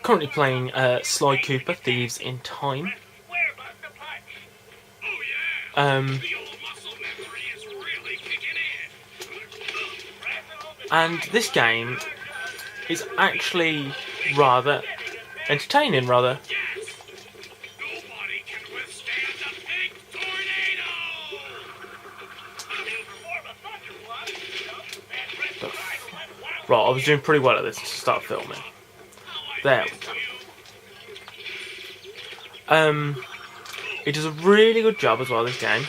Currently playing Sly Cooper Thieves in Time. And this game is actually rather entertaining, rather. Right, I was doing pretty well at this to start filming. There we go. It does a really good job as well, this game,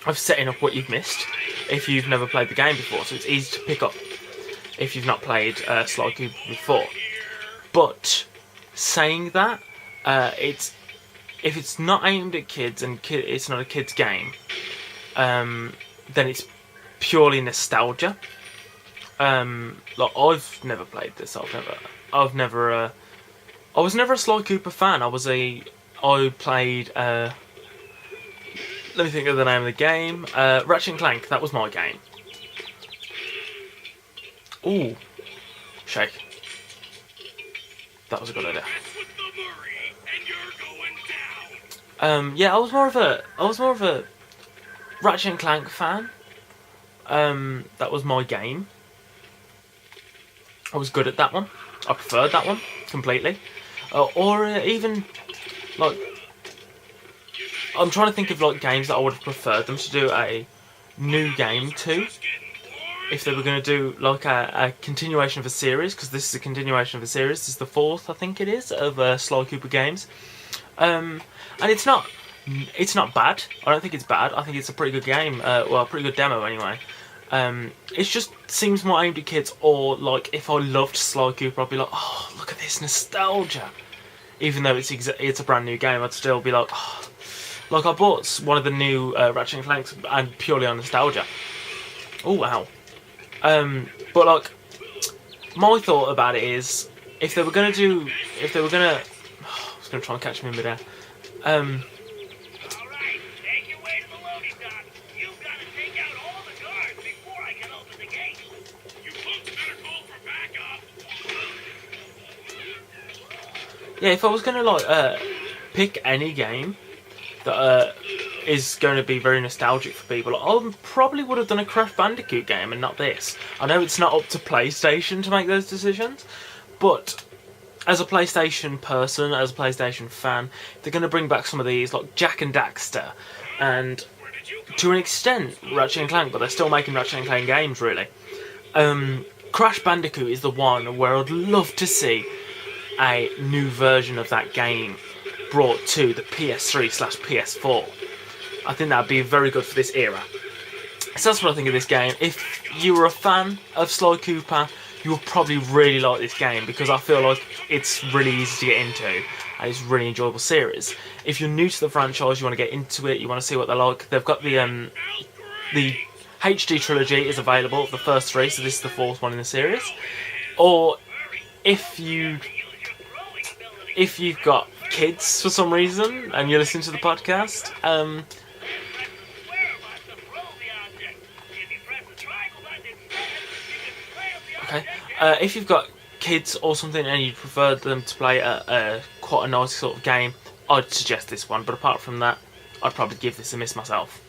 of setting up what you've missed if you've never played the game before, so it's easy to pick up if you've not played Sly Cooper before. But saying that, if it's not aimed at kids and it's not a kids game, then it's purely nostalgia. Like, I've never played this. I was never a Sly Cooper fan. I played. Let me think of the name of the game. Ratchet and Clank. That was my game. Ooh, shake. That was a good idea. Yeah, I was more of a Ratchet and Clank fan. That was my game. I was good at that one. I preferred that one completely. Or even like, I'm trying to think of like games that I would have preferred them to do a new game to. If they were going to do like a continuation of a series, because this is a continuation of a series. This is the 4th, I think it is, of Sly Cooper games. And it's not bad. I don't think it's bad. I think it's a pretty good game. Well, a pretty good demo anyway. It just seems more aimed at kids, or like if I loved Sly Cooper, I'd be like, oh, look at this nostalgia. Even though it's a brand new game, I'd still be like, oh. Like I bought one of the new Ratchet and Clanks and purely on nostalgia. Oh wow. But like, my thought about it is, if they were gonna, I was gonna try and catch him in midair. Yeah, if I was gonna like pick any game that is going to be very nostalgic for people, I probably would have done a Crash Bandicoot game and not this. I know it's not up to PlayStation to make those decisions, but as a PlayStation person, as a PlayStation fan, they're going to bring back some of these, like Jak and Daxter, and to an extent Ratchet and Clank, but they're still making Ratchet and Clank games, really. Crash Bandicoot is the one where I'd love to see a new version of that game brought to the PS3/PS4. I think that'd be very good for this era. So that's what I think of this game. If you were a fan of Sly Cooper, you will probably really like this game, because I feel like it's really easy to get into and it's a really enjoyable series. If you're new to the franchise, you want to get into it, you want to see what they're like, they've got the HD trilogy is available, the first 3, so this is the 4th one in the series. Or if you've got kids for some reason and you're listening to the podcast, if you've got kids or something and you prefer them to play quite a nice sort of game, I'd suggest this one. But apart from that, I'd probably give this a miss myself.